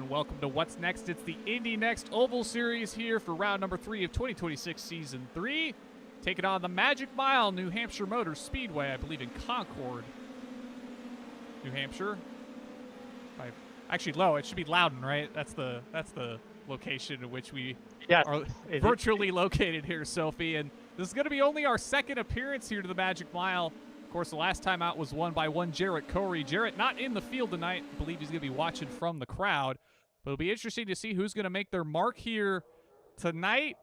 and welcome to What's Next. It's the Indy NXT Oval Series here for round number 3 of 2026 Season 3. Taking on the Magic Mile, New Hampshire Motor Speedway, I believe in Concord, New Hampshire. Actually, it should be Loudon, right? That's the location in which we are virtually located here, Sophie. And this is going to be only our second appearance here to the Magic Mile. Of course, the last time out was won by one Jarrett Corey. Jarrett not in the field tonight. I believe he's going to be watching from the crowd. But it'll be interesting to see who's going to make their mark here tonight,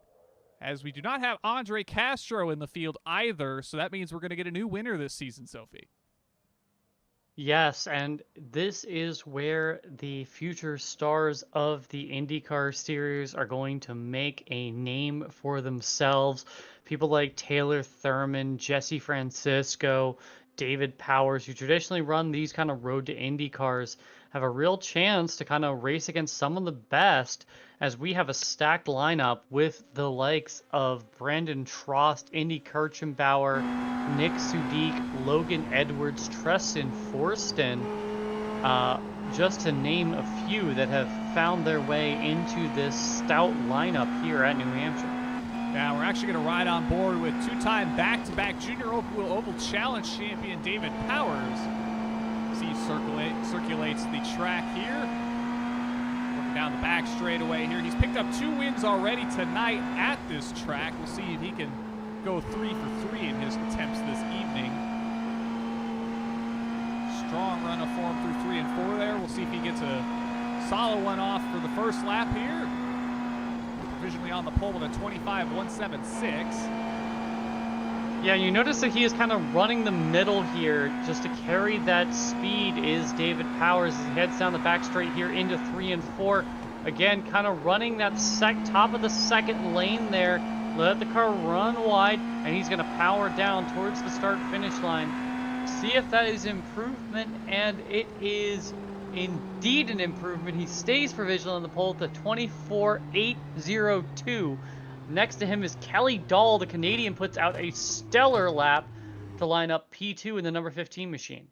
as we do not have Andre Castro in the field either. So that means we're going to get a new winner this season, Sophie. Yes, and this is where the future stars of the IndyCar Series are going to make a name for themselves. People like Taylor Thurman, Jesse Francisco, David Powers, who traditionally run these kind of road to Indy cars, have a real chance to kind of race against some of the best, as we have a stacked lineup with the likes of Brandon Trost, Indy Kirchenbauer, Nick Sudik, Logan Edwards, Treston Forston, just to name a few that have found their way into this stout lineup here at New Hampshire. Now we're actually going to ride on board with two-time back-to-back Junior Oval Challenge champion David Powers. See, circulates the track here. Working down the back straightaway here. He's picked up 2 wins already tonight at this track. We'll see if he can go 3 for 3 in his attempts this evening. Strong run of form through 3 and 4 there. We'll see if he gets a solid one off for the first lap here. Provisionally on the pole with a 25.176. Yeah, you notice that he is kind of running the middle here just to carry that speed is David Powers as he heads down the back straight here into 3 and 4. Again, kind of running that top of the second lane there. Let the car run wide, and he's going to power down towards the start-finish line. See if that is improvement, and it is indeed an improvement. He stays provisional on the pole at the 24.802. Next to him is Kelly Dahl. The Canadian puts out a stellar lap to line up P2 in the number 15 machine.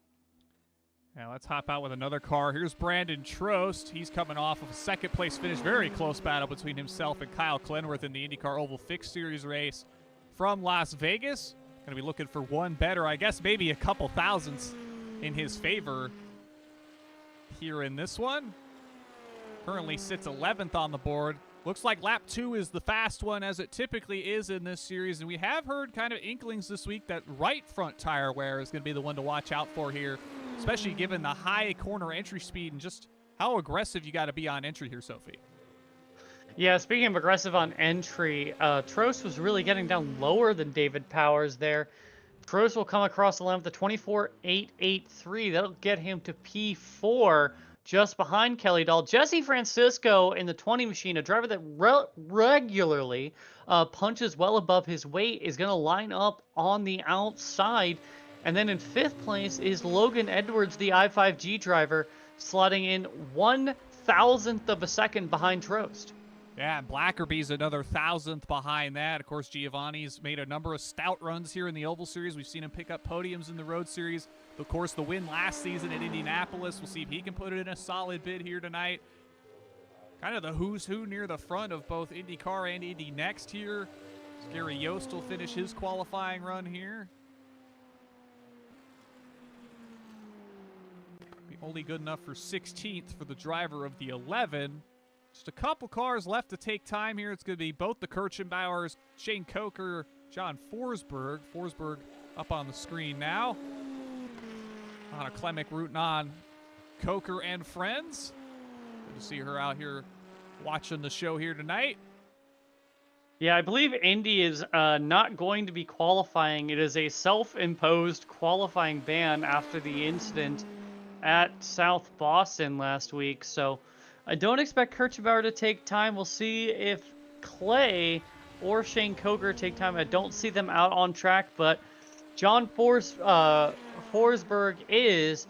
Now let's hop out with another car. Here's Brandon Trost. He's coming off of a second-place finish. Very close battle between himself and Kyle Clenworth in the IndyCar Oval Fixed Series race from Las Vegas. Going to be looking for one better, I guess maybe a couple thousandths in his favor here in this one. Currently sits 11th on the board. Looks like lap 2 is the fast one, as it typically is in this series. And we have heard kind of inklings this week that right front tire wear is going to be the one to watch out for here, especially given the high corner entry speed and just how aggressive you got to be on entry here, Sophie. Yeah, speaking of aggressive on entry, Trost was really getting down lower than David Powers there. Trost will come across the line with the 24.883. That'll get him to P4, just behind Kelly Dahl. Jesse Francisco in the 20 machine, a driver that regularly punches well above his weight, is going to line up on the outside. And then in 5th place is Logan Edwards, the I5G driver, slotting in 1,000th of a second behind Trost. Yeah, and Blackerby's another 1,000th behind that. Of course, Giovanni's made a number of stout runs here in the Oval Series. We've seen him pick up podiums in the Road Series. Of course, the win last season at Indianapolis. We'll see if he can put it in a solid bid here tonight. Kind of the who's who near the front of both IndyCar and Indy NXT here. Gary Yost will finish his qualifying run here. Be only good enough for 16th for the driver of the 11. Just a couple cars left to take time here. It's going to be both the Kirchenbauers, Shane Coker, John Forsberg. Forsberg up on the screen now. On a Klemic rooting on Coker and friends. Good to see her out here watching the show here tonight. Yeah, I believe Indy is not going to be qualifying. It is a self-imposed qualifying ban after the incident at South Boston last week. So I don't expect Kirchenbauer to take time. We'll see if Clay or Shane Coker take time. I don't see them out on track, but John Forsberg is.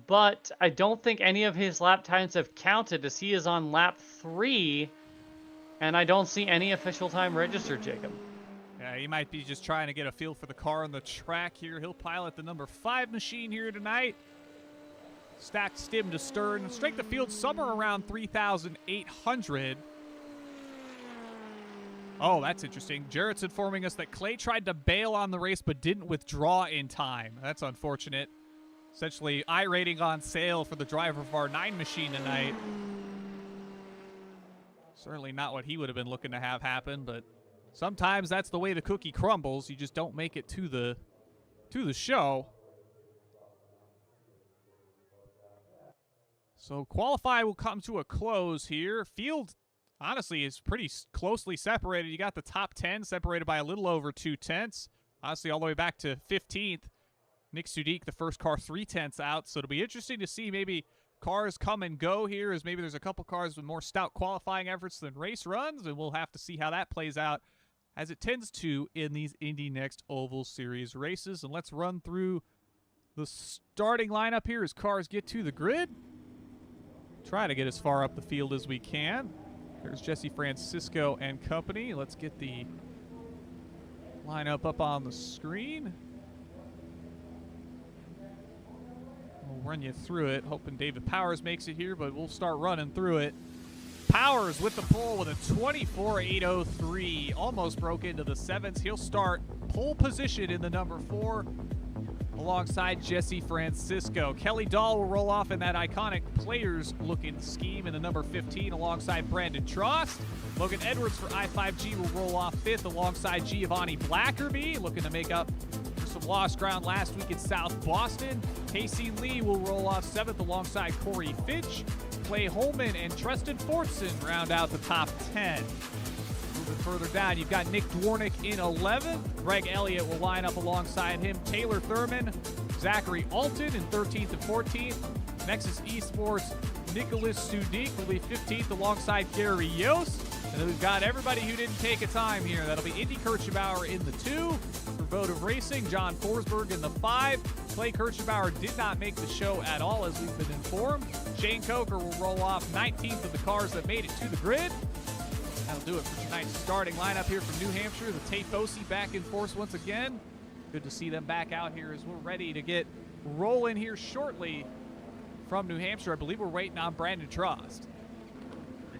But I don't think any of his lap times have counted, as he is on lap 3, and I don't see any official time registered, Jacob. Yeah, he might be just trying to get a feel for the car on the track here. He'll pilot the number 5 machine here tonight. Stacked stem to stern. Strength of field somewhere around 3,800. Oh, that's interesting. Jarrett's informing us that Clay tried to bail on the race but didn't withdraw in time. That's unfortunate. Essentially, iRating on sale for the driver of our 9 machine tonight. Certainly not what he would have been looking to have happen, but sometimes that's the way the cookie crumbles. You just don't make it to the show. So qualify will come to a close here. Field, honestly, is pretty closely separated. You got the top 10 separated by a little over 2/10. Honestly, all the way back to 15th. Nick Sudik, the first car, 3/10 out. So it'll be interesting to see maybe cars come and go here, as maybe there's a couple cars with more stout qualifying efforts than race runs, and we'll have to see how that plays out as it tends to in these Indy NXT Oval Series races. And let's run through the starting lineup here as cars get to the grid. Try to get as far up the field as we can. There's Jesse Francisco and company. Let's get the lineup up on the screen. We'll run you through it, hoping David Powers makes it here, but we'll start running through it. Powers with the pole with a 24.803. Almost broke into the 7s. He'll start pole position in the number 4 alongside Jesse Francisco. Kelly Dahl will roll off in that iconic players-looking scheme in the number 15 alongside Brandon Trost. Logan Edwards for I-5G will roll off 5th alongside Giovanni Blackerby, looking to make up for some lost ground last week in South Boston. Casey Lee will roll off 7th alongside Corey Fitch. Clay Holman and Tristan Fortson round out the top 10. Moving further down, you've got Nick Dwarnick in 11th. Greg Elliott will line up alongside him. Taylor Thurman, Zachary Alton in 13th and 14th. Nexus Esports, Nicholas Sudik will be 15th alongside Gary Yost. And then we've got everybody who didn't take a time here. That'll be Indy Kirchenbauer in the 2. For Votive Racing, John Forsberg in the 5. Clay Kirchenbauer did not make the show at all, as we've been informed. Shane Coker will roll off 19th of the cars that made it to the grid. That'll do it for tonight's starting lineup here from New Hampshire. The Tafosi back in force once again. Good to see them back out here as we're ready to get rolling here shortly from New Hampshire. I believe we're waiting on Brandon Trost.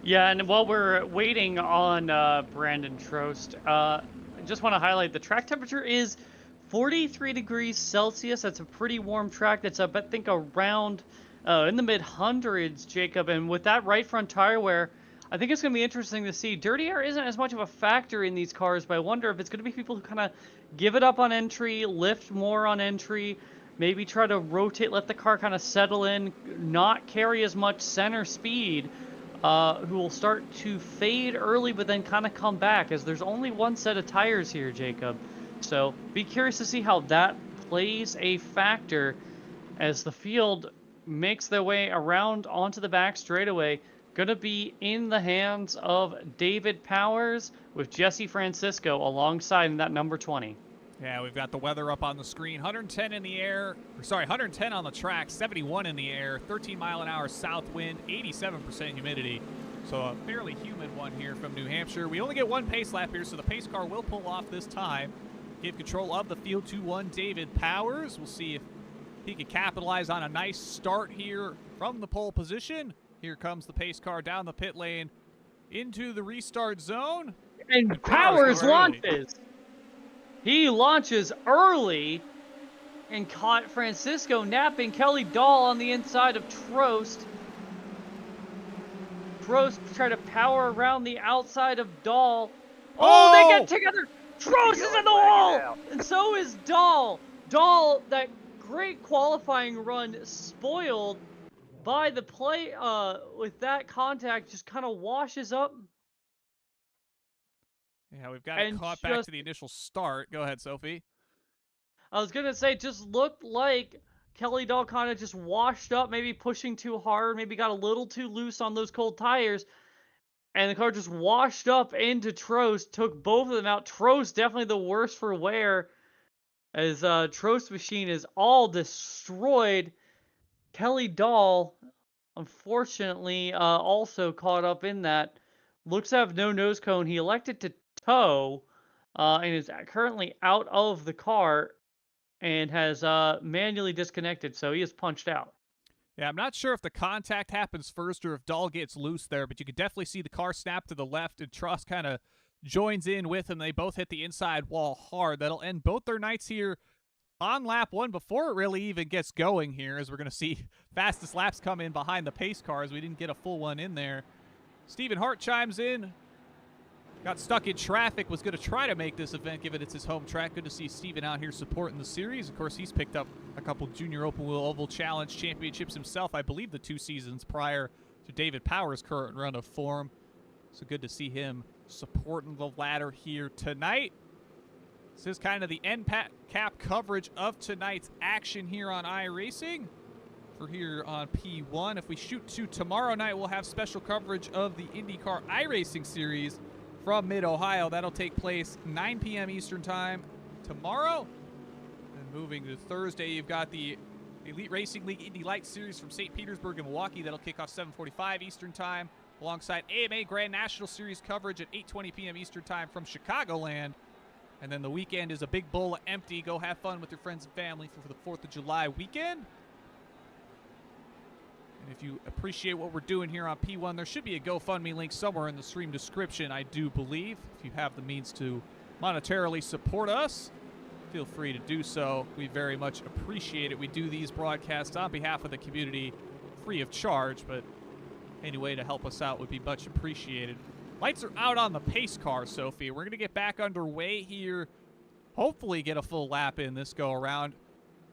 Yeah, and while we're waiting on Brandon Trost, I just want to highlight the track temperature is 43 degrees Celsius. That's a pretty warm track. That's up, I think, around in the mid-hundreds, Jacob. And with that right front tire wear, I think it's going to be interesting to see. Dirty air isn't as much of a factor in these cars, but I wonder if it's going to be people who kind of give it up on entry, lift more on entry, maybe try to rotate, let the car kind of settle in, not carry as much center speed, who will start to fade early but then kind of come back, as there's only one set of tires here, Jacob. So be curious to see how that plays a factor as the field makes their way around onto the back straightaway. Going to be in the hands of David Powers with Jesse Francisco alongside that number 20. Yeah, we've got the weather up on the screen. 110 in the air, 110 on the track, 71 in the air, 13 mile an hour south wind, 87% humidity. So a fairly humid one here from New Hampshire. We only get one pace lap here, so the pace car will pull off this time. Give control of the field to one David Powers. We'll see if he can capitalize on a nice start here from the pole position. Here comes the pace car down the pit lane into the restart zone. And Powers launches. He launches early and caught Francisco napping. Kelly Dahl on the inside of Trost. Trost tried to power around the outside of Dahl. Oh, they get together. Trost is in the wall. And so is Dahl. Dahl, that great qualifying run, spoiled by the play with that contact, just kind of washes up. Yeah, we've got it caught back to the initial start. Go ahead, Sophie. I was going to say, just looked like Kelly Dahl kind of just washed up, maybe pushing too hard, maybe got a little too loose on those cold tires. And the car just washed up into Trost, took both of them out. Trost definitely the worst for wear, as Trost machine is all destroyed. Kelly Dahl, unfortunately, also caught up in that. Looks to have no nose cone. He elected to tow and is currently out of the car and has manually disconnected, so he is punched out. Yeah, I'm not sure if the contact happens first or if Dahl gets loose there, but you could definitely see the car snap to the left, and Truss kind of joins in with him. They both hit the inside wall hard. That'll end both their nights here on lap 1 before it really even gets going here, as we're going to see fastest laps come in behind the pace cars. We didn't get a full one in there. Stephen Hart chimes in. Got stuck in traffic, was going to try to make this event given it's his home track. Good to see Stephen out here supporting the series. Of course, he's picked up a couple Junior Open Wheel Oval Challenge championships himself, I believe the 2 seasons prior to David Power's current run of form. So good to see him supporting the ladder here tonight. This is kind of the end cap coverage of tonight's action here on iRacing. For here on P1. If we shoot to tomorrow night, we'll have special coverage of the IndyCar iRacing Series from Mid-Ohio. That'll take place 9 p.m. Eastern Time tomorrow. And moving to Thursday, you've got the Elite Racing League Indy Light Series from St. Petersburg and Milwaukee. That'll kick off 7:45 Eastern Time, alongside AMA Grand National Series coverage at 8:20 p.m. Eastern Time from Chicagoland. And then the weekend is a big bowl of empty. Go have fun with your friends and family for the 4th of July weekend. And if you appreciate what we're doing here on P1, there should be a GoFundMe link somewhere in the stream description, I do believe. If you have the means to monetarily support us, feel free to do so. We very much appreciate it. We do these broadcasts on behalf of the community free of charge, but any way to help us out would be much appreciated. Lights are out on the pace car, Sophie. We're going to get back underway here. Hopefully get a full lap in this go-around.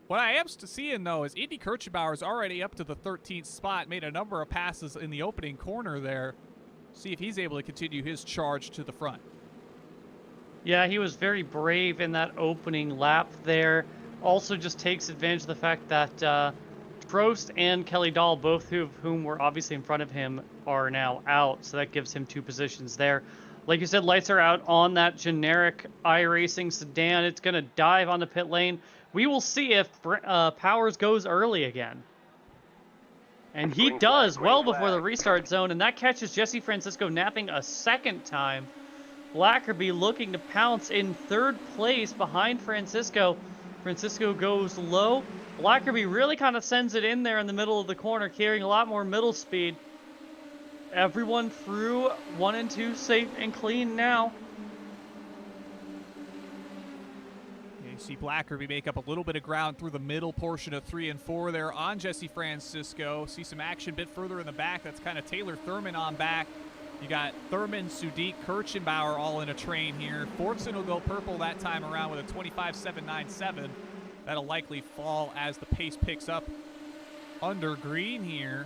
What I am seeing, though, is Indy Kirchenbauer is already up to the 13th spot, made a number of passes in the opening corner there. See if he's able to continue his charge to the front. Yeah, he was very brave in that opening lap there. Also just takes advantage of the fact that Prost and Kelly Dahl, both of whom were obviously in front of him, are now out. So that gives him 2 positions there. Like you said, lights are out on that generic iRacing sedan. It's going to dive on the pit lane. We will see if Powers goes early again. And he does well before the restart zone, and that catches Jesse Francisco napping a second time. Blackerby looking to pounce in 3rd place behind Francisco. Francisco goes low. Blackerby really kind of sends it in there in the middle of the corner, carrying a lot more middle speed. Everyone through 1 and 2 safe and clean now. See Blackerby make up a little bit of ground through the middle portion of 3 and 4 there on Jesse Francisco. See some action a bit further in the back. That's kind of Taylor Thurman on back. You got Thurman, Sudik, Kirchenbauer all in a train here. Fortson will go purple that time around with a 25.797. That'll likely fall as the pace picks up under green here.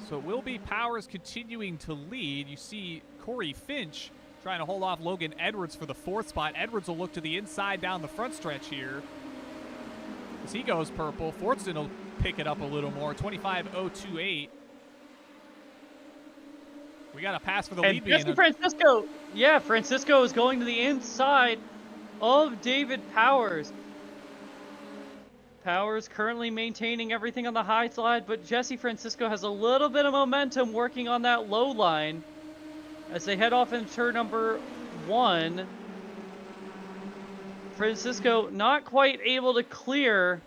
So it will be Powers continuing to lead. You see Corey Finch trying to hold off Logan Edwards for the 4th spot. Edwards will look to the inside down the front stretch here. As he goes purple, Fortson will pick it up a little more, 25.028. We got a pass for the lead. And Francisco, yeah, Francisco is going to the inside of David Powers. Powers currently maintaining everything on the high slide, but Jesse Francisco has a little bit of momentum working on that low line. As they head off into turn number 1, Francisco not quite able to clear.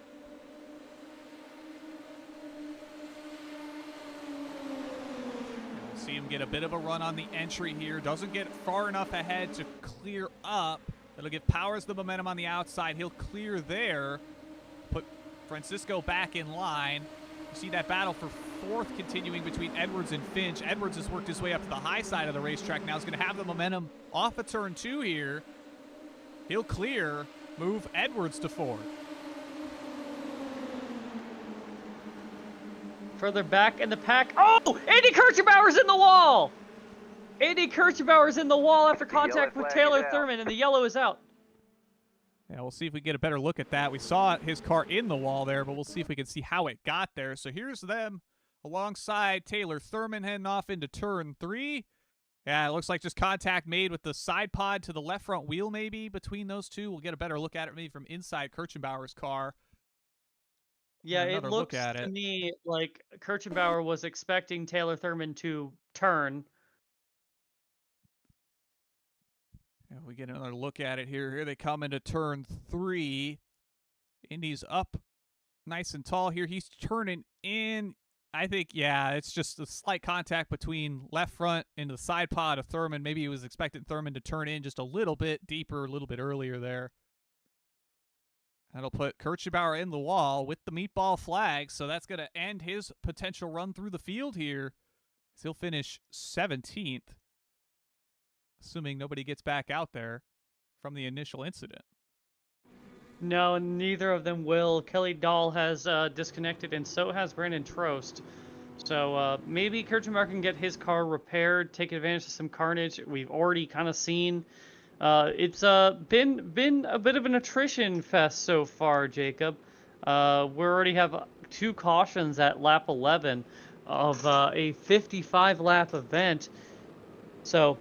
See him get a bit of a run on the entry here. Doesn't get far enough ahead to clear up. That'll give Powers the momentum on the outside. He'll clear there. Put Francisco back in line. You see that battle for 4th continuing between Edwards and Finch. Edwards has worked his way up to the high side of the racetrack. Now he's going to have the momentum off of turn 2 here. He'll clear, move Edwards to 4th. Further back in the pack. Oh! Andy Kirchenbauer's in the wall! Andy Kirchenbauer's in the wall after contact with Taylor Thurman, and the yellow is out. Yeah, we'll see if we get a better look at that. We saw his car in the wall there, but we'll see if we can see how it got there. So here's them alongside Taylor Thurman heading off into turn 3. Yeah, it looks like just contact made with the side pod to the left front wheel maybe between those two. We'll get a better look at it maybe from inside Kirchenbauer's car. Yeah, it looks to me like Kirchenbauer was expecting Taylor Thurman to turn. Yeah, we get another look at it here. Here they come into turn 3. Indy's up nice and tall here. He's turning in. I think, yeah, it's just a slight contact between left front into the side pod of Thurman. Maybe he was expecting Thurman to turn in just a little bit deeper, a little bit earlier there. That'll put Kirchbauer in the wall with the meatball flag, so that's going to end his potential run through the field here. He'll finish 17th, assuming nobody gets back out there from the initial incident. No, neither of them will. Kelly Dahl has disconnected, and so has Brandon Trost. So maybe Kirchbauer can get his car repaired, take advantage of some carnage. We've already kind of seen. It's been a bit of an attrition fest so far, Jacob. We already have 2 cautions at lap 11 of a 55-lap event. So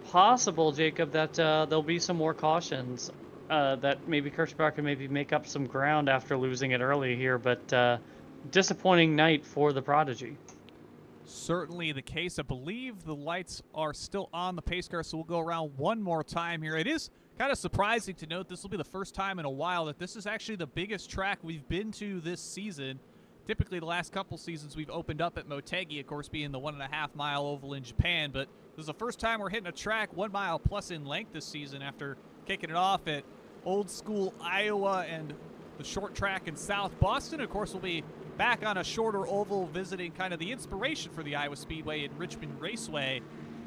possible, Jacob, that there'll be some more cautions, that maybe Kirchbauer can maybe make up some ground after losing it early here, but disappointing night for the Prodigy. Certainly the case. I believe the lights are still on the pace car, so we'll go around one more time here. It is kind of surprising to note this will be the first time in a while that this is actually the biggest track we've been to this season. Typically, the last couple seasons we've opened up at Motegi, of course, being the 1.5-mile oval in Japan, but this is the first time we're hitting a track 1 mile plus in length this season after kicking it off at old school Iowa and the short track in South Boston. Of course, we'll be back on a shorter oval visiting kind of the inspiration for the Iowa Speedway in Richmond Raceway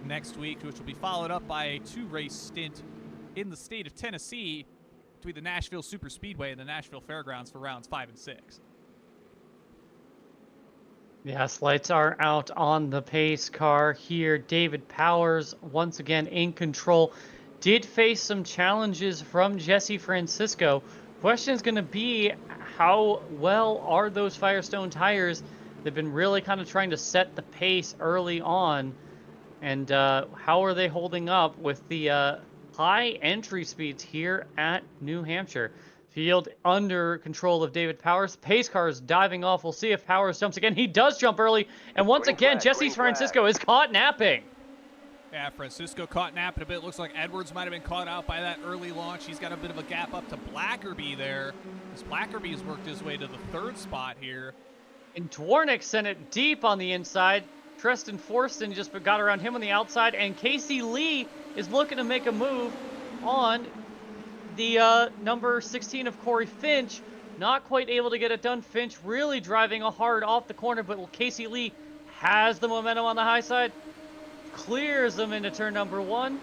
next week, which will be followed up by a 2-race stint in the state of Tennessee between the Nashville Super Speedway and the Nashville Fairgrounds for rounds 5 and 6. Yes, lights are out on the pace car here. David Powers, once again in control, did face some challenges from Jesse Francisco. Question is going to be, how well are those Firestone tires? They've been really kind of trying to set the pace early on. And how are they holding up with the high entry speeds here at New Hampshire? Field under control of David Powers. Pace car is diving off. We'll see if Powers jumps again. He does jump early. And once again, Jesse Francisco is caught napping. Yeah, Francisco caught napping a bit. Looks like Edwards might have been caught out by that early launch. He's got a bit of a gap up to Blackerby there. As Blackerby has worked his way to the 3rd spot here. And Dwarnick sent it deep on the inside. Tristan Forston just got around him on the outside. And Casey Lee is looking to make a move on the number 16 of Corey Finch. Not quite able to get it done. Finch really driving hard off the corner, but Casey Lee has the momentum on the high side. Clears them into turn number 1.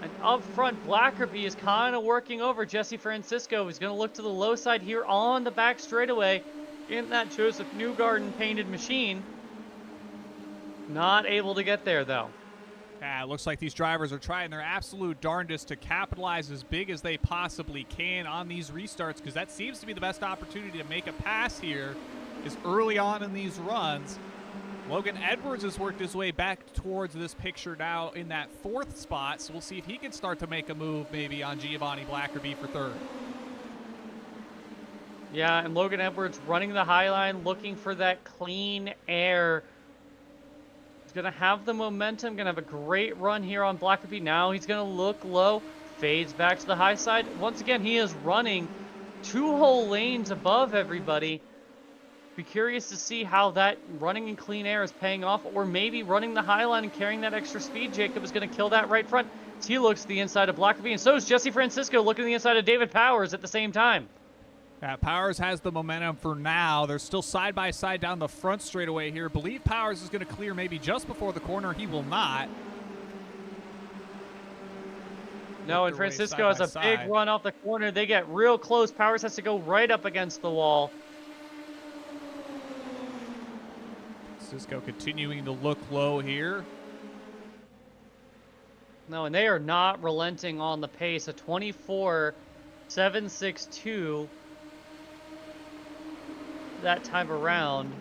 And up front, Blackerby is kind of working over Jesse Francisco. He's going to look to the low side here on the back straightaway in that Josef Newgarden painted machine. Not able to get there, though. Yeah, it looks like these drivers are trying their absolute darndest to capitalize as big as they possibly can on these restarts, because that seems to be the best opportunity to make a pass here is early on in these runs. Logan Edwards has worked his way back towards this picture now in that 4th spot, so we'll see if he can start to make a move maybe on Giovanni Blackerby for 3rd. Yeah, and Logan Edwards running the high line, looking for that clean air. He's going to have the momentum, going to have a great run here on Blackerby. Now he's going to look low, fades back to the high side. Once again, he is running 2 whole lanes above everybody. Be curious to see how that running in clean air is paying off, or maybe running the high line and carrying that extra speed. Jacob is going to kill that right front. As he looks to the inside of Blackerby, and so is Jesse Francisco looking to the inside of David Powers at the same time. Powers has the momentum for now. They're still side by side down the front straightaway here. Believe Powers is going to clear maybe just before the corner. He will not. No, and Francisco has a big run off the corner. They get real close. Powers has to go right up against the wall. Francisco continuing to look low here. No, and they are not relenting on the pace. A 24.762 that time around.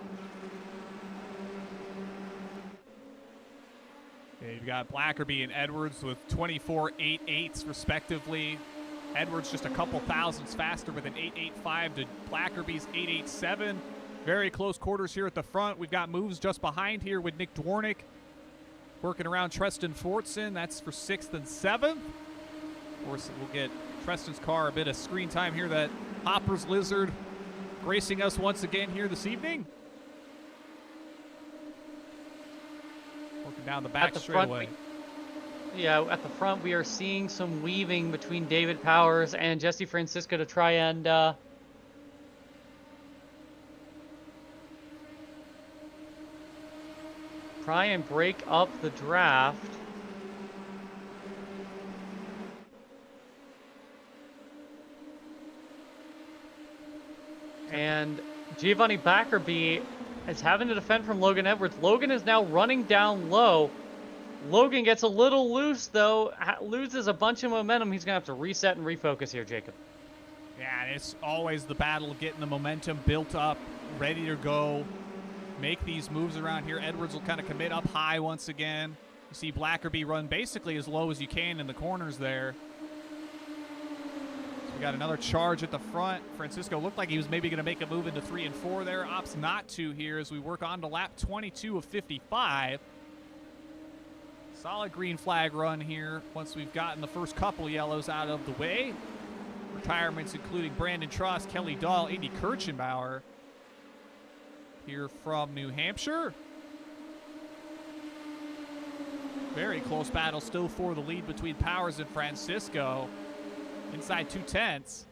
Yeah, you've got Blackerby and Edwards with 24.88s respectively. Edwards just a couple thousandths faster with an 8.85 to Blackerby's 8.87. Very close quarters here at the front. We've got moves just behind here with Nick Dwarnick working around Tristan Fortson. That's for 6th and 7th. Of course, we'll get Preston's car a bit of screen time here. That Hopper's Lizard gracing us once again here this evening. Working down the back straightaway. Yeah, at the front we are seeing some weaving between David Powers and Jesse Francisco to try and break up the draft. And Giovanni Blackerby is having to defend from Logan Edwards. Logan is now running down low. Logan gets a little loose, though, loses a bunch of momentum. He's going to have to reset and refocus here, Jacob. Yeah, it's always the battle of getting the momentum built up, ready to go, make these moves around here. Edwards will kind of commit up high once again. You see Blackerby run basically as low as you can in the corners there. So we got another charge at the front. Francisco looked like he was maybe going to make a move into 3 and 4 there. Opts not to here as we work on to lap 22 of 55. Solid green flag run here once we've gotten the first couple yellows out of the way. Retirements including Brandon Truss, Kelly Dahl, Indy Kirchenbauer here from New Hampshire. Very close battle still for the lead between Powers and Francisco. Inside 2/10.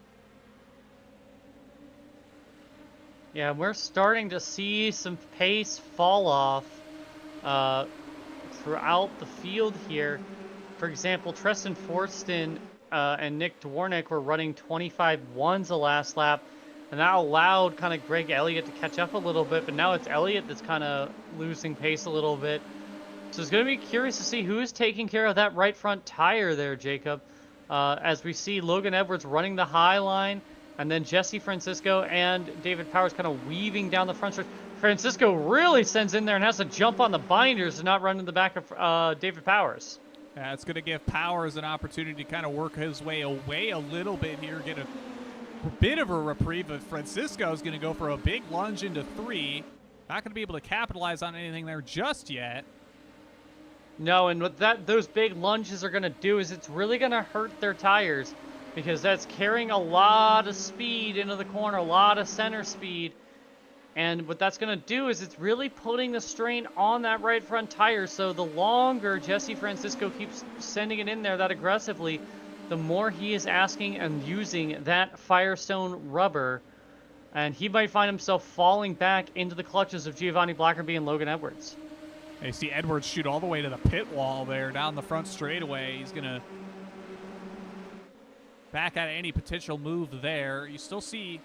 Yeah, we're starting to see some pace fall off throughout the field here. For example, Tristan Forston and Nick Dwornik were running 25.1s the last lap, and that allowed kind of Greg Elliott to catch up a little bit, but now it's Elliott that's kind of losing pace a little bit. So it's going to be curious to see who is taking care of that right front tire there, Jacob, as we see Logan Edwards running the high line, and then Jesse Francisco and David Powers kind of weaving down the front stretch. Francisco really sends in there and has to jump on the binders to not run in the back of David Powers. Yeah, it's going to give Powers an opportunity to kind of work his way away a little bit here, get a bit of a reprieve, but Francisco is going to go for a big lunge into 3. Not going to be able to capitalize on anything there just yet. No, and what those big lunges are going to do is it's really going to hurt their tires, because that's carrying a lot of speed into the corner, a lot of center speed. And what that's going to do is it's really putting the strain on that right front tire. So the longer Jesse Francisco keeps sending it in there that aggressively, the more he is asking and using that Firestone rubber. And he might find himself falling back into the clutches of Giovanni Blackerby and Logan Edwards. You see Edwards shoot all the way to the pit wall there down the front straightaway. He's going to back out any potential move there. You still see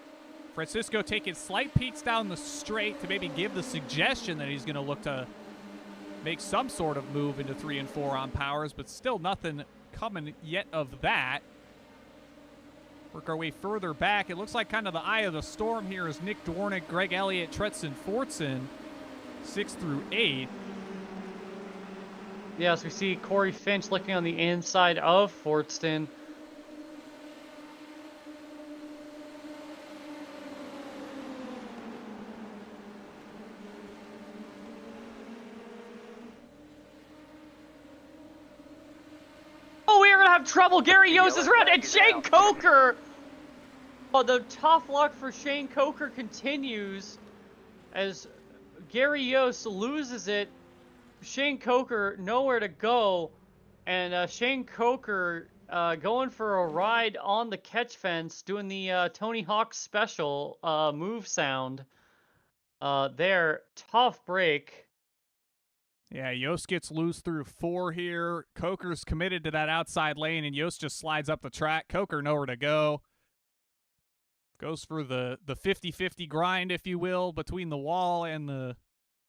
Francisco taking slight peeks down the straight to maybe give the suggestion that he's going to look to make some sort of move into 3 and 4 on Powers, but still nothing coming yet of that. Work our way further back. It looks like kind of the eye of the storm here is Nick Dwornik, Greg Elliott, Tretson Fortson, 6 through 8. Yes, we see Corey Finch looking on the inside of Fortston. Oh, we are going to have trouble. Gary Yost is around, and Shane Coker. Oh, the tough luck for Shane Coker continues as Gary Yost loses it. Shane Coker nowhere to go, and Shane Coker going for a ride on the catch fence, doing the Tony Hawk special move sound there. Tough break. Yeah, Yost gets loose through 4 here. Coker's committed to that outside lane, and Yost just slides up the track. Coker nowhere to go. Goes for the 50-50 grind, if you will, between the wall and the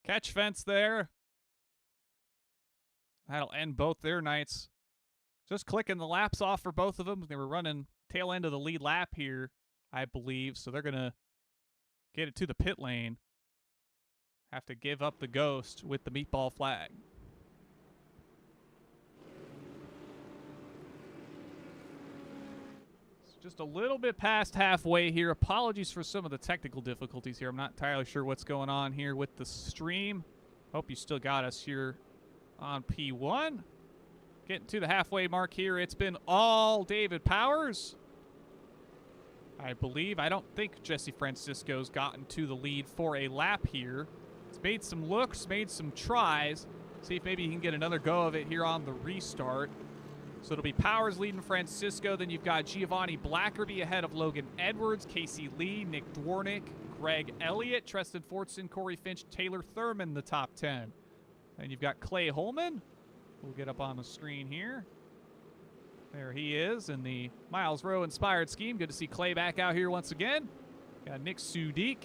catch fence there. That'll end both their nights. Just clicking the laps off for both of them. They were running tail end of the lead lap here, I believe, so they're going to get it to the pit lane. Have to give up the ghost with the meatball flag. It's just a little bit past halfway here. Apologies for some of the technical difficulties here. I'm not entirely sure what's going on here with the stream. Hope you still got us here on P1. Getting to the halfway mark here. It's been all David Powers. I believe. I don't think Jesse Francisco's gotten to the lead for a lap here. He's made some looks, made some tries. See if maybe he can get another go of it here on the restart. So it'll be Powers leading Francisco. Then you've got Giovanni Blackerby ahead of Logan Edwards, Casey Lee, Nick Dwarnick, Greg Elliott, Treston Fortson, Corey Finch, Taylor Thurman, the top 10. And you've got Clay Holman. We'll get up on the screen here. There he is in the Miles Rowe inspired scheme. Good to see Clay back out here once again. Got Nick Sudik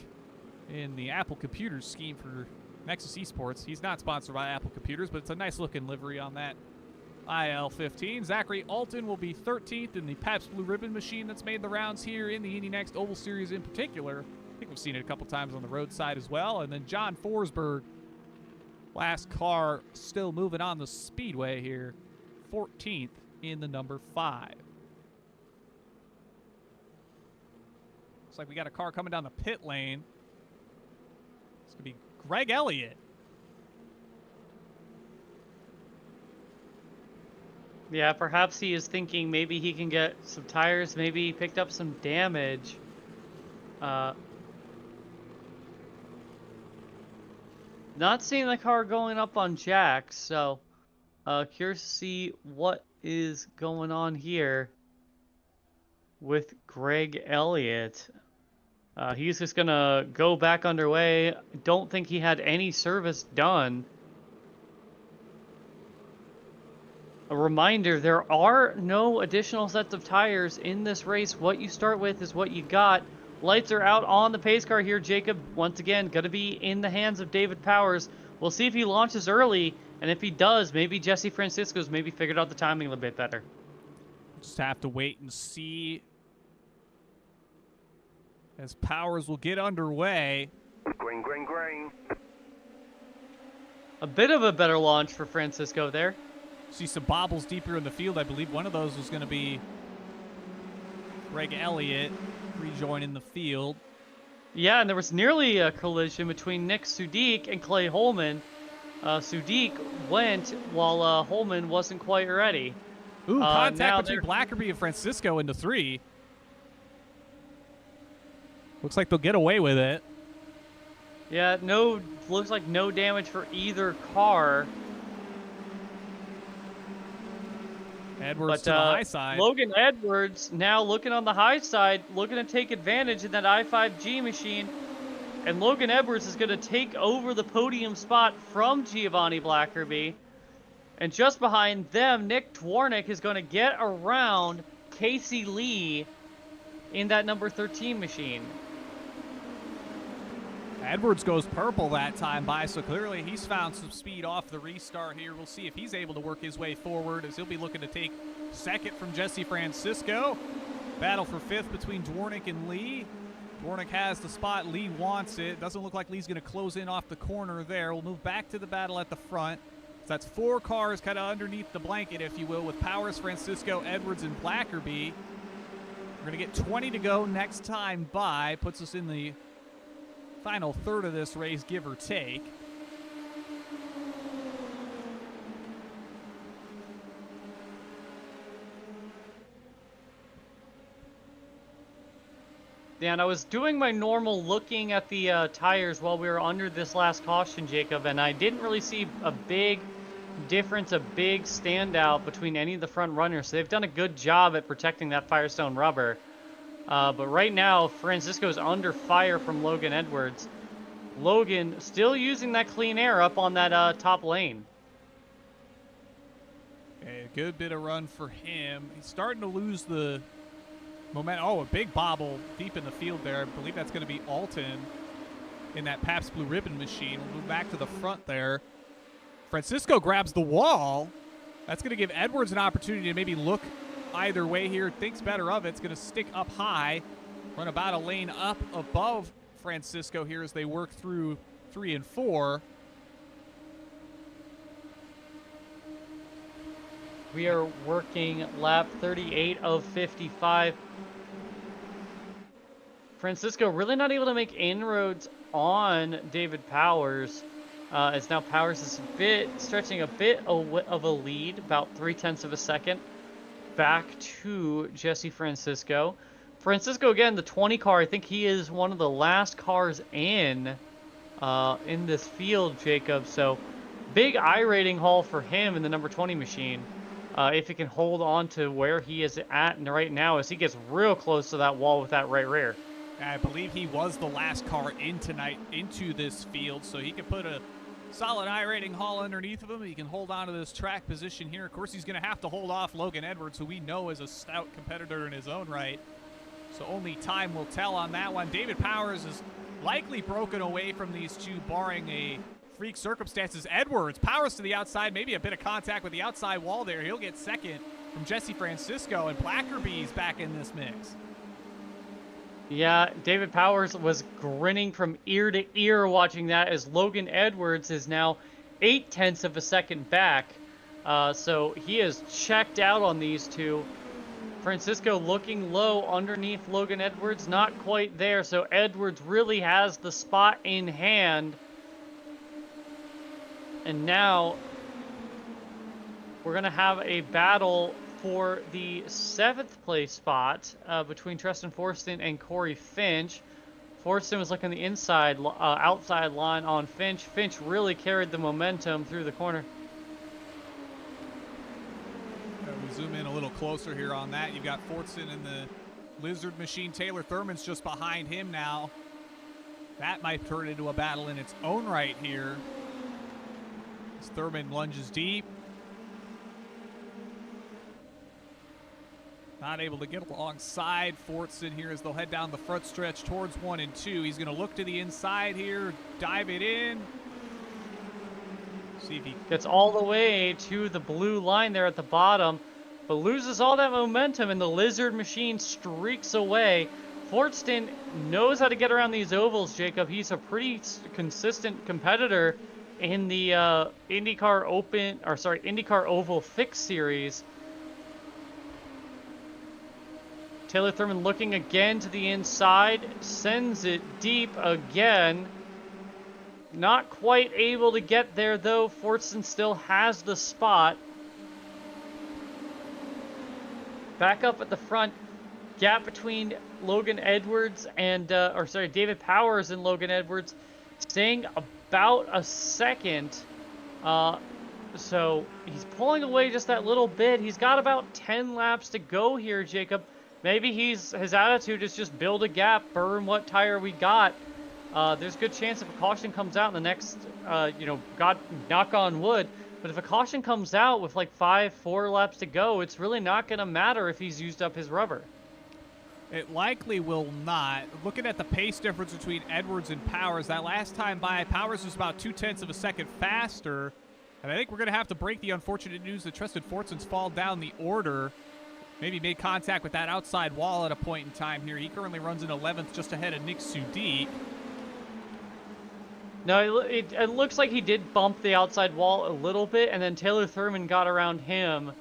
in the Apple Computers scheme for Nexus Esports. He's not sponsored by Apple Computers, but it's a nice looking livery on that IL-15. Zachary Alton will be 13th in the Pabst Blue Ribbon machine that's made the rounds here in the Indy NXT Oval Series in particular. I think we've seen it a couple times on the roadside as well. And then John Forsberg, last car still moving on the speedway here, 14th in the number 5. Looks like we got a car coming down the pit lane. It's going to be Greg Elliott. Yeah, perhaps he is thinking maybe he can get some tires, maybe he picked up some damage. Not seeing the car going up on jacks, so curious to see what is going on here with Greg Elliott. He's just gonna go back underway. Don't think he had any service done. A reminder, there are no additional sets of tires in this race. What you start with is what you got. Lights are out on the pace car here. Jacob, once again, going to be in the hands of David Powers. We'll see if he launches early, and if he does, maybe Jesse Francisco's maybe figured out the timing a little bit better. Just have to wait and see as Powers will get underway. Green, green, green. A bit of a better launch for Francisco there. See some bobbles deeper in the field. I believe one of those was going to be Greg Elliott rejoining the field. Yeah, and there was nearly a collision between Nick Sudik and Clay Holman. Sudik went while Holman wasn't quite ready. Ooh, contact between Blackerby and Francisco into 3. Looks like they'll get away with it. Yeah, looks like no damage for either car. Edwards to the high side. Logan Edwards now looking on the high side, looking to take advantage of that i5G machine. And Logan Edwards is going to take over the podium spot from Giovanni Blackerby. And just behind them, Nick Dwarnick is going to get around Casey Lee in that number 13 machine. Edwards goes purple that time by, so clearly he's found some speed off the restart here. We'll see if he's able to work his way forward, as he'll be looking to take second from Jesse Francisco. Battle for 5th between Dwarnick and Lee. Dwarnick has the spot. Lee wants it. Doesn't look like Lee's going to close in off the corner there. We'll move back to the battle at the front. So that's 4 cars kind of underneath the blanket, if you will, with Powers, Francisco, Edwards, and Blackerby. We're going to get 20 to go next time by. Puts us in the final third of this race, give or take. Yeah, and I was doing my normal looking at the tires while we were under this last caution, Jacob, and I didn't really see a big difference, a big standout between any of the front runners. So they've done a good job at protecting that Firestone rubber. But right now, Francisco's under fire from Logan Edwards. Logan still using that clean air up on that top lane. Okay, a good bit of run for him. He's starting to lose the momentum. Oh, a big bobble deep in the field there. I believe that's going to be Alton in that Pabst Blue Ribbon machine. We'll move back to the front there. Francisco grabs the wall. That's going to give Edwards an opportunity to maybe look either way here. Thinks better of it. It's going to stick up high. Run about a lane up above Francisco here as they work through 3 and 4. We are working lap 38 of 55. Francisco really not able to make inroads on David Powers. as now Powers is stretching a bit of a lead, about 0.3 of a second, back to Jesse Francisco. Francisco, again, the 20 car, I think he is one of the last cars in this field, Jacob. So big I-rating haul for him in the number 20 machine. If he can hold on to where he is at right now as he gets real close to that wall with that right rear. I believe he was the last car in tonight into this field, so he can put a solid I-rating haul underneath of him. He can hold on to this track position here. Of course, he's going to have to hold off Logan Edwards, who we know is a stout competitor in his own right. So only time will tell on that one. David Powers is likely broken away from these two, barring a freak circumstances. Edwards, Powers to the outside, maybe a bit of contact with the outside wall there. He'll get second from Jesse Francisco, and Blackerby's back in this mix. Yeah, David Powers was grinning from ear to ear watching that as Logan Edwards is now 0.8 of a second back. So he is checked out on these two. Francisco looking low underneath Logan Edwards, not quite there. So Edwards really has the spot in hand. And now we're going to have a battle for the 7th place spot between Tristan Forston and Corey Finch. Forston was looking the outside line on Finch. Finch really carried the momentum through the corner. We zoom in a little closer here on that. You've got Forston in the Lizard machine. Taylor Thurman's just behind him now. That might turn into a battle in its own right here. As Thurman lunges deep. Not able to get alongside Forston here as they'll head down the front stretch towards 1 and 2. He's going to look to the inside here, dive it in. See if he gets all the way to the blue line there at the bottom, but loses all that momentum, and the Lizard machine streaks away. Forston knows how to get around these ovals, Jacob. He's a pretty consistent competitor in the IndyCar Oval Fixed Series. Taylor Thurman looking again to the inside, sends it deep again. Not quite able to get there though. Forston still has the spot. Back up at the front, gap between Logan Edwards and, David Powers and Logan Edwards, staying about a second. So he's pulling away just that little bit. He's got about 10 laps to go here, Jacob. Maybe his attitude is just build a gap, burn what tire we got. There's a good chance if a caution comes out in the next, God, knock on wood, but if a caution comes out with like 4 laps to go, it's really not going to matter if he's used up his rubber. It likely will not. Looking at the pace difference between Edwards and Powers, that last time by, Powers was about 0.2 of a second faster. And I think we're going to have to break the unfortunate news that Tristan Forston's fall down the order. Maybe made contact with that outside wall at a point in time here. He currently runs in 11th, just ahead of Nick Sudik. No, it looks like he did bump the outside wall a little bit, and then Taylor Thurman got around him.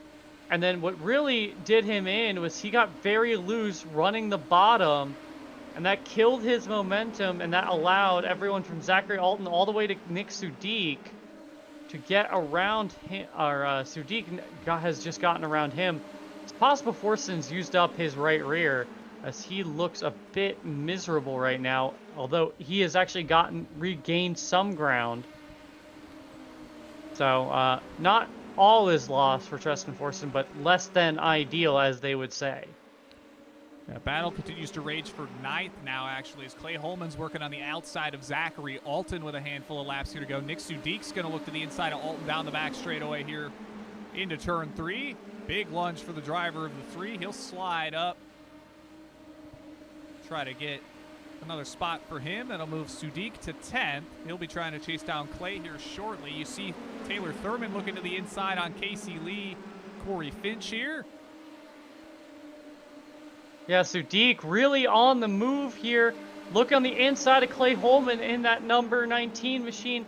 And then what really did him in was he got very loose running the bottom, and that killed his momentum, and that allowed everyone from Zachary Alton all the way to Nick Sudik to get around him. Sudik has just gotten around him. It's possible Forston's used up his right rear, as he looks a bit miserable right now, although he has actually regained some ground. So not all is lost for Tristan Forston, but less than ideal, as they would say. Yeah, battle continues to rage for 9th now, actually, as Clay Holman's working on the outside of Zachary Alton with a handful of laps here to go. Nick Sudik's going to look to the inside of Alton down the back straightaway here into turn 3. Big lunge for the driver of the 3. He'll slide up. Try to get another spot for him. That'll move Sudik to 10th. He'll be trying to chase down Clay here shortly. You see Taylor Thurman looking to the inside on Casey Lee, Corey Finch here. Yeah, Sudik really on the move here. Look on the inside of Clay Holman in that number 19 machine.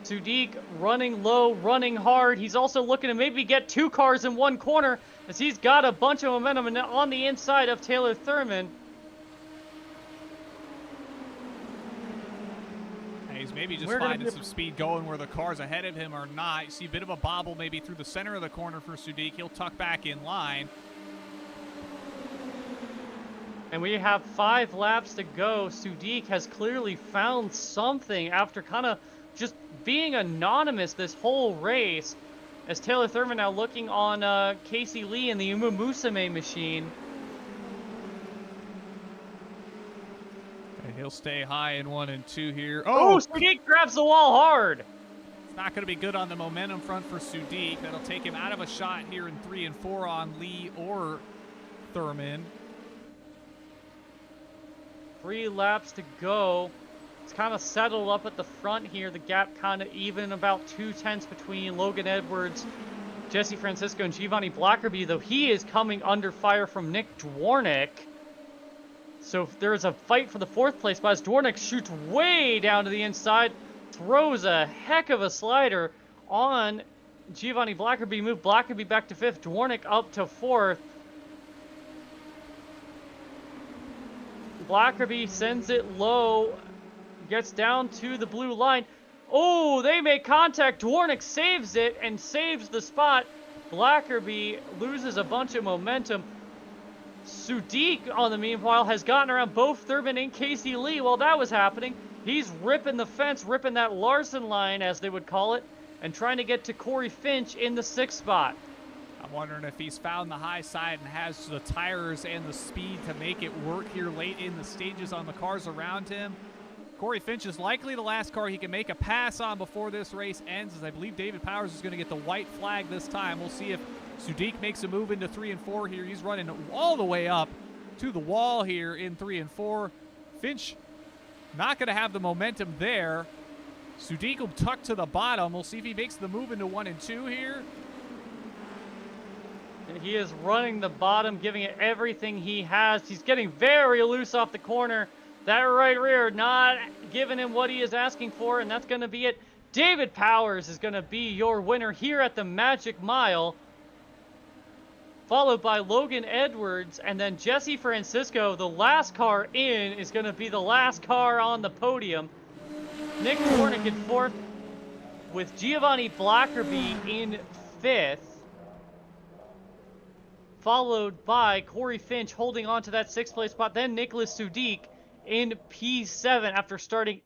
Sudik running low, running hard. He's also looking to maybe get 2 cars in one corner, as he's got a bunch of momentum on the inside of Taylor Thurman. maybe just finding some speed going where the cars ahead of him are not. You see a bit of a bobble maybe through the center of the corner for Sadiq. He'll tuck back in line. And we have 5 laps to go. Sadiq has clearly found something after kind of just being anonymous this whole race. As Taylor Thurman now looking on Casey Lee in the Umumusame machine. And he'll stay high in 1 and 2 here. Oh, Sadiq grabs the wall hard. It's not going to be good on the momentum front for Sadiq. That'll take him out of a shot here in 3 and 4 on Lee or Thurman. 3 laps to go. It's kind of settled up at the front here. The gap kind of even, about 2 tenths between Logan Edwards, Jesse Francisco, and Giovanni Blackerby, though he is coming under fire from Nick Dwarnick. So there is a fight for the 4th place spot as Dwarnick shoots way down to the inside, throws a heck of a slider on Giovanni Blackerby, moved Blackerby back to 5th, Dwarnick up to 4th. Blackerby sends it low, gets down to the blue line. Oh, they make contact. Dwarnick saves it and saves the spot. Blackerby loses a bunch of momentum. Sadiq, on the meanwhile, has gotten around both Thurman and Casey Lee while that was happening. He's ripping the fence, ripping that Larson line, as they would call it, and trying to get to Corey Finch in the 6th spot. I'm wondering if he's found the high side and has the tires and the speed to make it work here late in the stages on the cars around him. Corey Finch is likely the last car he can make a pass on before this race ends, as I believe David Powers is going to get the white flag this time. We'll see if Sadiq makes a move into 3 and 4 here. He's running all the way up to the wall here in 3 and 4. Finch not going to have the momentum there. Sadiq will tuck to the bottom. We'll see if he makes the move into 1 and 2 here. And he is running the bottom, giving it everything he has. He's getting very loose off the corner. That right rear not giving him what he is asking for, and that's going to be it. David Powers is going to be your winner here at the Magic Mile, followed by Logan Edwards, and then Jesse Francisco, the last car in, is going to be the last car on the podium. Nick Dwarnick in 4th, with Giovanni Blackerby in 5th. Followed by Corey Finch holding on to that 6th place spot. Then Nicholas Sadiq in P7 after starting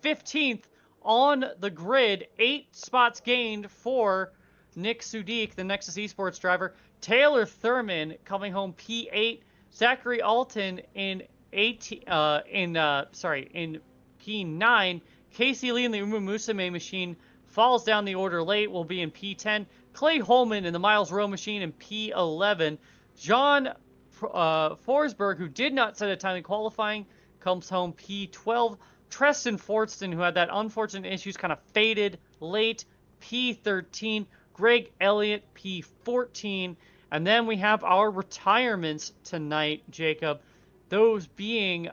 15th on the grid. 8 spots gained for Nick Sadiq, the Nexus Esports driver. Taylor Thurman coming home P8. Zachary Alton in P9. Casey Lee in the Umumusame machine falls down the order late, will be in P10. Clay Holman in the Miles Rowe machine in P11. John Forsberg, who did not set a time in qualifying, comes home P12. Treston Fortston, who had that unfortunate issues, kind of faded late, P13. Greg Elliott, P14. And then we have our retirements tonight, Jacob. Those being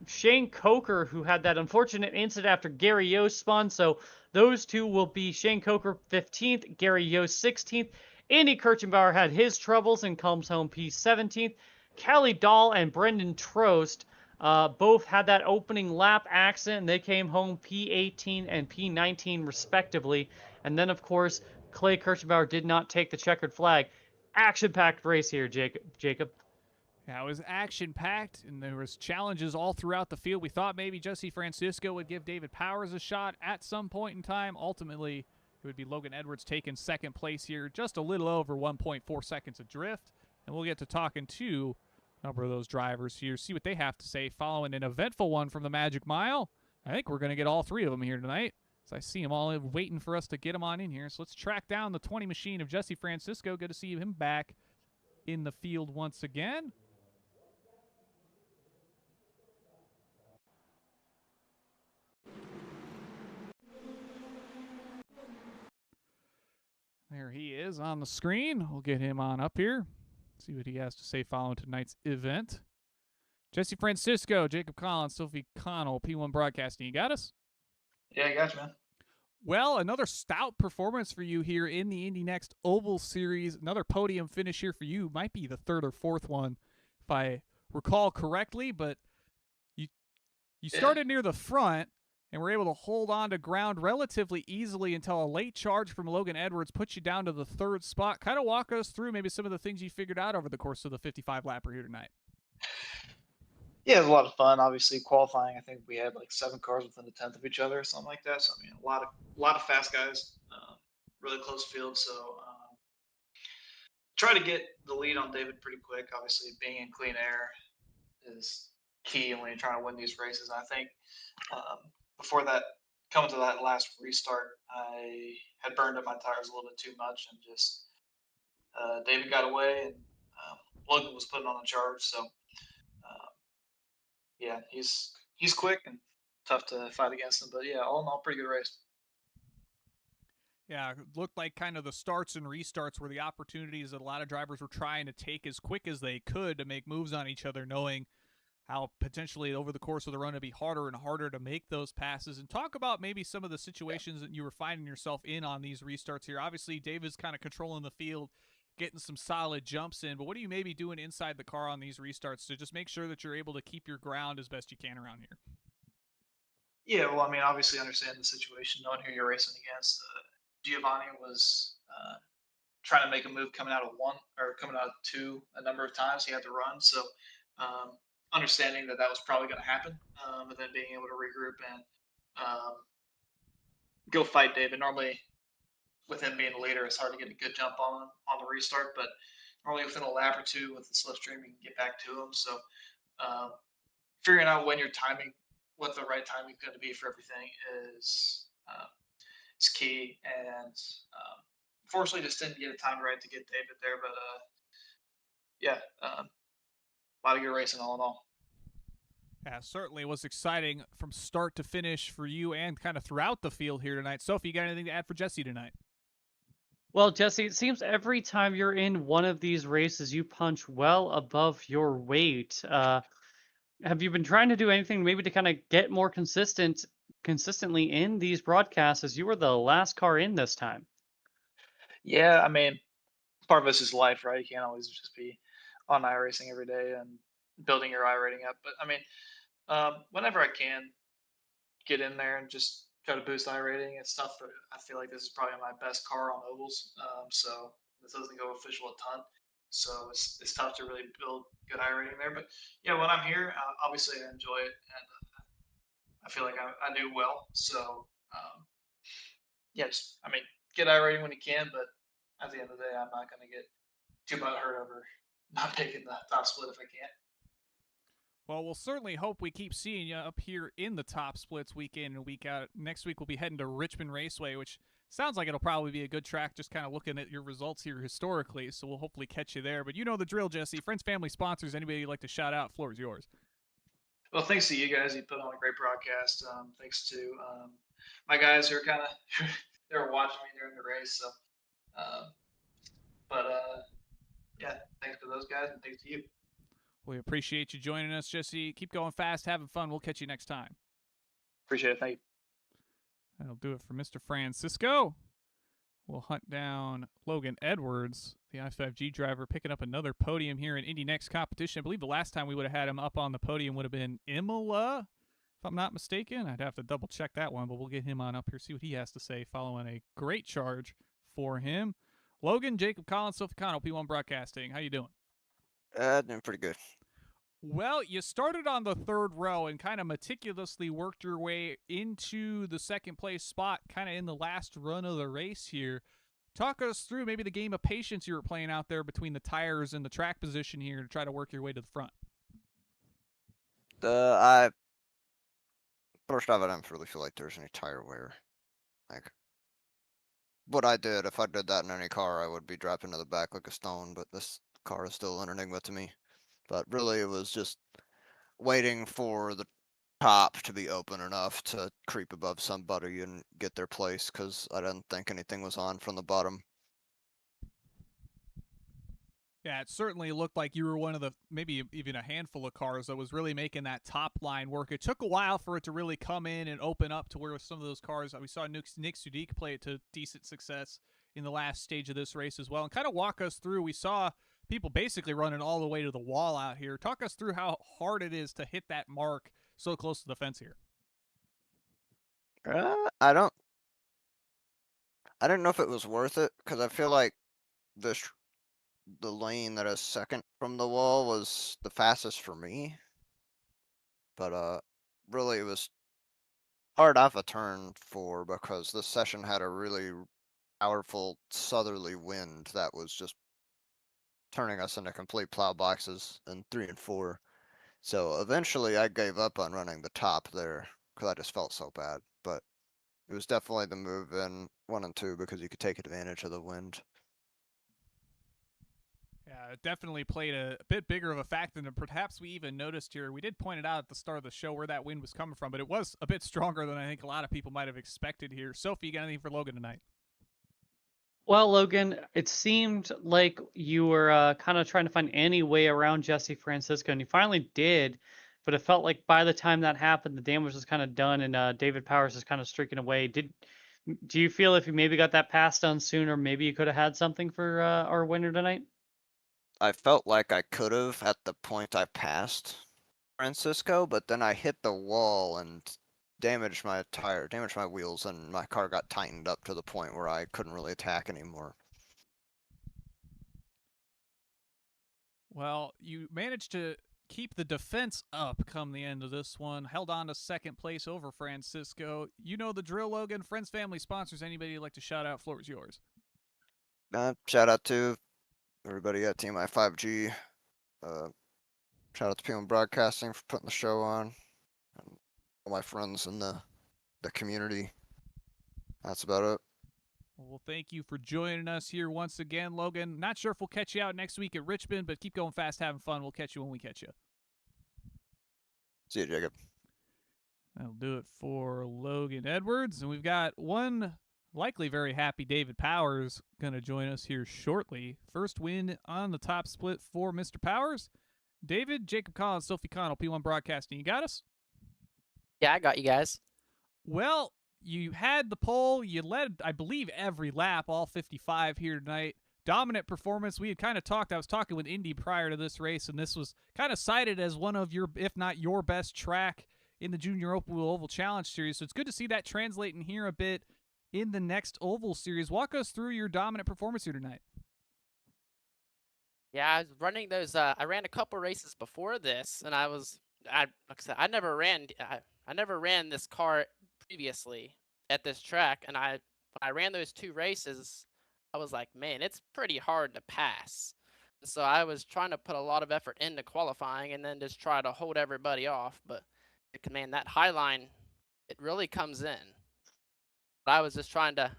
Shane Coker, who had that unfortunate incident after Gary Yost spun. So those two will be Shane Coker 15th, Gary Yost 16th. Andy Kirchenbauer had his troubles and comes home P17th. Callie Dahl and Brendan Trost both had that opening lap accident. They came home P18 and P19 respectively. And then, of course, Clay Kirchenbauer did not take the checkered flag. Action-packed race here, Jacob. Yeah, it was action-packed, and there was challenges all throughout the field. We thought maybe Jesse Francisco would give David Powers a shot at some point in time. Ultimately, it would be Logan Edwards taking 2nd place here, just a little over 1.4 seconds adrift. And we'll get to talking to a number of those drivers here, see what they have to say following an eventful one from the Magic Mile. I think we're going to get all 3 of them here tonight, as I see them all waiting for us to get them on in here. So let's track down the 20 machine of Jesse Francisco. Good to see him back in the field once again. There he is on the screen. We'll get him on up here. See what he has to say following tonight's event. Jesse Francisco, Jacob Collins, Sophie Connell, P1 Broadcasting. You got us? Yeah, I got you, man. Well, another stout performance for you here in the Indy NXT Oval Series. Another podium finish here for you. Might be the 3rd or 4th one, if I recall correctly. But you started near the front, and were able to hold on to ground relatively easily until a late charge from Logan Edwards puts you down to the third spot. Kind of walk us through maybe some of the things you figured out over the course of the 55 lapper here tonight. Yeah, it was a lot of fun. Obviously, qualifying, I think we had like 7 cars within a tenth of each other, or something like that. So I mean, a lot of fast guys, really close field. So try to get the lead on David pretty quick. Obviously, being in clean air is key when you're trying to win these races. And I think before that, coming to that last restart, I had burned up my tires a little bit too much, and just David got away, and Logan was putting on the charge. So yeah, he's quick and tough to fight against him. But yeah, all in all, pretty good race. Yeah, it looked like kind of the starts and restarts were the opportunities that a lot of drivers were trying to take as quick as they could to make moves on each other, knowing how potentially over the course of the run it'd be harder and harder to make those passes. And talk about maybe some of the situations that you were finding yourself in on these restarts here. Obviously, David's kind of controlling the field, getting some solid jumps in, but what are you maybe doing inside the car on these restarts to just make sure that you're able to keep your ground as best you can around here? Yeah, well, I mean, obviously, understand the situation, knowing who you're racing against. Giovanni was trying to make a move coming out of one or coming out of two a number of times. He had to run, so um, understanding that that was probably going to happen, and then being able to regroup and um, go fight David. Normally, with him being the leader, it's hard to get a good jump on him on the restart, but normally within a lap or two with the slipstream, you can get back to him. So um, figuring out when your timing, what the right timing is going to be for everything is key. And unfortunately, just didn't get a time right to get David there. But yeah, a lot of good racing all in all. Yeah, certainly was exciting from start to finish for you and kind of throughout the field here tonight. Sophie, you got anything to add for Jesse tonight? Well, Jesse, it seems every time you're in one of these races, you punch well above your weight. Have you been trying to do anything maybe to kind of get more consistently in these broadcasts, as you were the last car in this time? Yeah, I mean, part of this is life, right? You can't always just be on iRacing every day and building your iRating up. But I mean, whenever I can get in there and just try to boost iRating, it's tough. I feel like this is probably my best car on ovals, so this doesn't go official a ton. So it's tough to really build good iRating there. But yeah, when I'm here, obviously I enjoy it, and I feel like I do well. So yeah, just I mean, get iRating when you can, but at the end of the day, I'm not going to get too much hurt over not taking the top split if I can't. Well, we'll certainly hope we keep seeing you up here in the top splits week in and week out. Next week, we'll be heading to Richmond Raceway, which sounds like it'll probably be a good track, just kind of looking at your results here historically. So we'll hopefully catch you there. But you know the drill, Jesse. Friends, family, sponsors, anybody you'd like to shout out, floor is yours. Well, thanks to you guys. You put on a great broadcast. Thanks to my guys who are kind of they were watching me during the race. So, um, but yeah, thanks to those guys and thanks to you. We appreciate you joining us, Jesse. Keep going fast, having fun. We'll catch you next time. Appreciate it. Thank you. That'll do it for Mr. Francisco. We'll hunt down Logan Edwards, the I5G driver, picking up another podium here in Indy NXT competition. I believe the last time we would have had him up on the podium would have been Imola, if I'm not mistaken. I'd have to double check that one, but we'll get him on up here, see what he has to say following a great charge for him. Logan, Jacob Collins, Sophie Connell, P1 Broadcasting. How you doing? Doing pretty good. Well, you started on the third row and kind of meticulously worked your way into the second place spot kind of in the last run of the race here. Talk us through maybe the game of patience you were playing out there between the tires and the track position here to try to work your way to the front. I first off, I don't really feel like there's any tire wear. Like what I did, if I did that in any car, I would be dropping to the back like a stone. But this car is still an enigma to me. But really, it was just waiting for the top to be open enough to creep above somebody and get their place, because I didn't think anything was on from the bottom. Yeah, it certainly looked like you were one of the, maybe even a handful of cars that was really making that top line work. It took a while for it to really come in and open up to where some of those cars, we saw Nick Sudik play it to decent success in the last stage of this race as well. And kind of walk us through, we saw people basically running all the way to the wall out here. Talk us through how hard it is to hit that mark so close to the fence here. I don't. I didn't know if it was worth it because I feel like the lane that is second from the wall was the fastest for me. But really it was hard off a turn 4 because this session had a really powerful southerly wind that was just turning us into complete plow boxes in 3 and 4. So eventually I gave up on running the top there because I just felt so bad. But it was definitely the move in 1 and 2 because you could take advantage of the wind. Yeah, it definitely played a bit bigger of a factor than perhaps we even noticed here. We did point it out at the start of the show where that wind was coming from, but it was a bit stronger than I think a lot of people might have expected here. Sophie, you got anything for Logan tonight? Well, Logan, it seemed like you were kind of trying to find any way around Jesse Francisco, and you finally did. But it felt like by the time that happened, the damage was kind of done, and David Powers is kind of streaking away. Do you feel if you maybe got that pass done sooner, maybe you could have had something for our winner tonight? I felt like I could have at the point I passed Francisco, but then I hit the wall and damaged my tire, damaged my wheels, and my car got tightened up to the point where I couldn't really attack anymore. Well, you managed to keep the defense up come the end of this one. Held on to second place over Francisco. You know the drill, Logan. Friends, family, sponsors, anybody you'd like to shout out, floor is yours. Shout out to everybody at Team I5G. Shout out to PM Broadcasting for putting the show on. And all my friends in the community. That's about it. Well, thank you for joining us here once again, Logan. Not sure if we'll catch you out next week at Richmond, but keep going fast, having fun. We'll catch you when we catch you. See you, Jacob. That'll do it for Logan Edwards. And we've got one likely very happy David Powers going to join us here shortly. First win on the top split for Mr. Powers. David, Jacob Collins, Sophie Connell, P1 Broadcasting. You got us? Yeah, I got you guys. Well, you had the pole. You led, I believe, every lap, all 55 here tonight. Dominant performance. We had kind of talked. I was talking with Indy prior to this race, and this was kind of cited as one of your, if not your best track in the Junior Oval Challenge Series. So it's good to see that translate in here a bit in the next Oval Series. Walk us through your dominant performance here tonight. Yeah, I was running those. I ran a couple races before this, and like I said, I never ran this car previously at this track, and when I ran those 2 races, I was like, man, it's pretty hard to pass. So I was trying to put a lot of effort into qualifying, and then just try to hold everybody off. But man, that high line, it really comes in. But I was just trying to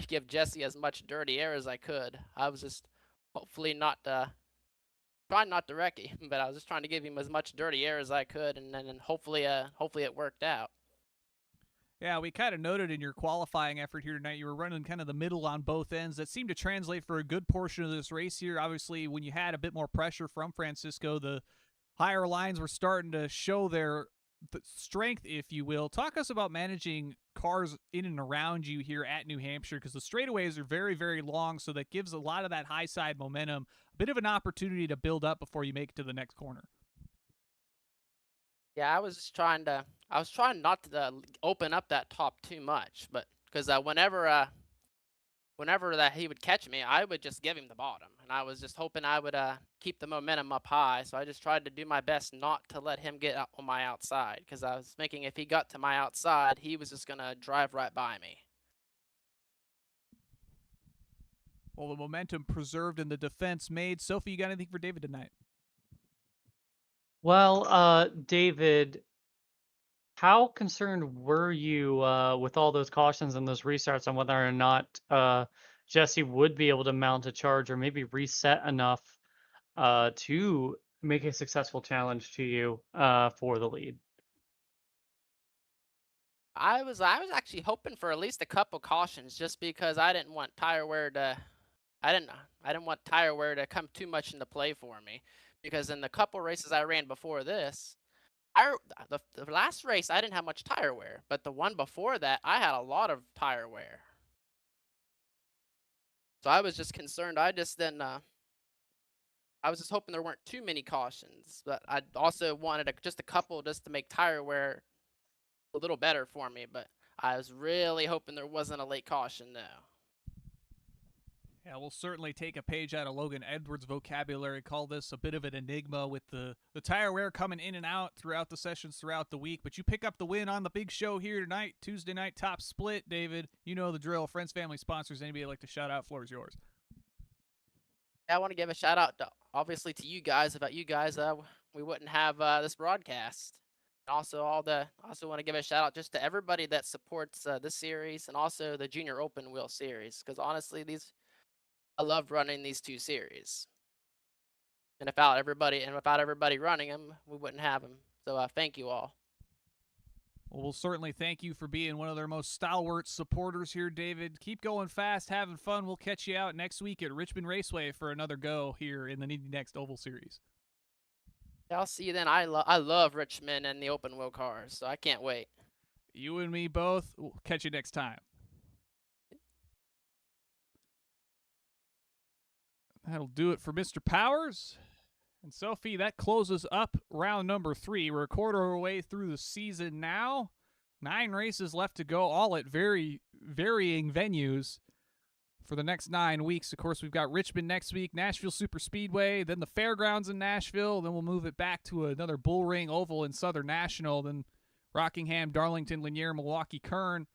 give Jesse as much dirty air as I could. I was just hopefully not trying not to wreck him, but I was just trying to give him as much dirty air as I could, and then hopefully it worked out. Yeah, we kind of noted in your qualifying effort here tonight, you were running kind of the middle on both ends. That seemed to translate for a good portion of this race here. Obviously, when you had a bit more pressure from Francisco, the higher lines were starting to show their strength, if you will. Talk us about managing cars in and around you here at New Hampshire, because the straightaways are very, very long, so that gives a lot of that high side momentum a bit of an opportunity to build up before you make it to the next corner. Yeah, I was trying not to open up that top too much, but because whenever that he would catch me, I would just give him the bottom, and I was just hoping I would keep the momentum up high. So I just tried to do my best not to let him get on my outside, because I was thinking if he got to my outside, he was just gonna drive right by me. Well, the momentum preserved and the defense made. Sophie, you got anything for David tonight? Well, David, how concerned were you with all those cautions and those restarts on whether or not Jesse would be able to mount a charge or maybe reset enough to make a successful challenge to you for the lead? I was actually hoping for at least a couple cautions, just because I didn't want tire wear to come too much into play for me, because in the couple races I ran before this, the last race I didn't have much tire wear, but the one before that I had a lot of tire wear. So I was just concerned. I was just hoping there weren't too many cautions, but I also wanted just a couple just to make tire wear a little better for me. But I was really hoping there wasn't a late caution, though. Yeah, we'll certainly take a page out of Logan Edwards' vocabulary. Call this a bit of an enigma with the tire wear coming in and out throughout the sessions throughout the week. But you pick up the win on the big show here tonight, Tuesday night top split. David, you know the drill. Friends, family, sponsors. Anybody you'd like to shout out? Floor is yours. I want to give a shout out, obviously, to you guys. Without you guys, we wouldn't have this broadcast. And also, also want to give a shout out just to everybody that supports this series and also the Junior Open Wheel Series, because honestly, I love running these two series. And without everybody running them, we wouldn't have them. So thank you all. Well, we'll certainly thank you for being one of their most stalwart supporters here, David. Keep going fast, having fun. We'll catch you out next week at Richmond Raceway for another go here in the Indy NXT Oval Series. I'll see you then. I love Richmond and the open wheel cars, so I can't wait. You and me both. We'll catch you next time. That'll do it for Mr. Powers. And Sophie, that closes up round number 3. We're a quarter of the way through the season now. 9 races left to go, all at very varying venues for the next 9 weeks. Of course, we've got Richmond next week, Nashville Super Speedway, then the Fairgrounds in Nashville, then we'll move it back to another Bull Ring Oval in Southern National, then Rockingham, Darlington, Lanier, Milwaukee, Kern.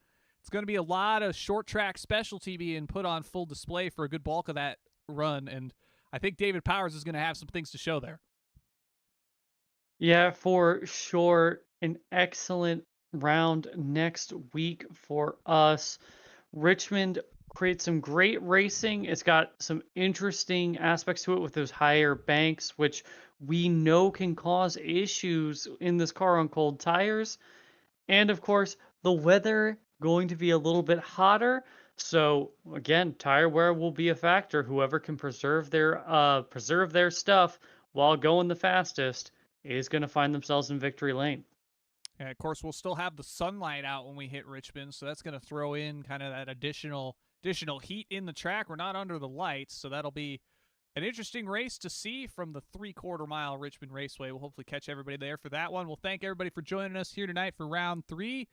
It's going to be a lot of short track specialty being put on full display for a good bulk of that run, and I think David Powers is going to have some things to show there. Yeah, for sure. An excellent round next week for us. Richmond creates some great racing. It's got some interesting aspects to it with those higher banks, which we know can cause issues in this car on cold tires. And of course, the weather going to be a little bit hotter. So again, tire wear will be a factor. Whoever can preserve their stuff while going the fastest is going to find themselves in victory lane. And of course, we'll still have the sunlight out when we hit Richmond, so that's going to throw in kind of that additional heat in the track. We're not under the lights, so that'll be an interesting race to see from the 3/4 mile Richmond Raceway. We'll hopefully catch everybody there for that one. We'll thank everybody for joining us here tonight for round 3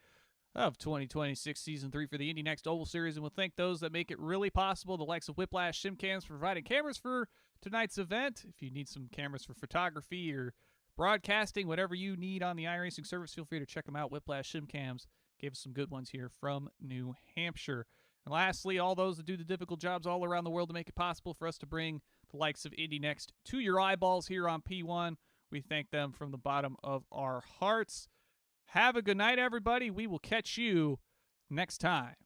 of 2026 Season 3 for the Indy NXT Oval Series, and we'll thank those that make it really possible, the likes of Whiplash Simcams for providing cameras for tonight's event. If you need some cameras for photography or broadcasting, whatever you need on the iRacing service, feel free to check them out. Whiplash Simcams gave us some good ones here from New Hampshire. And lastly, all those that do the difficult jobs all around the world to make it possible for us to bring the likes of Indy NXT to your eyeballs here on P1. We thank them from the bottom of our hearts. Have a good night, everybody. We will catch you next time.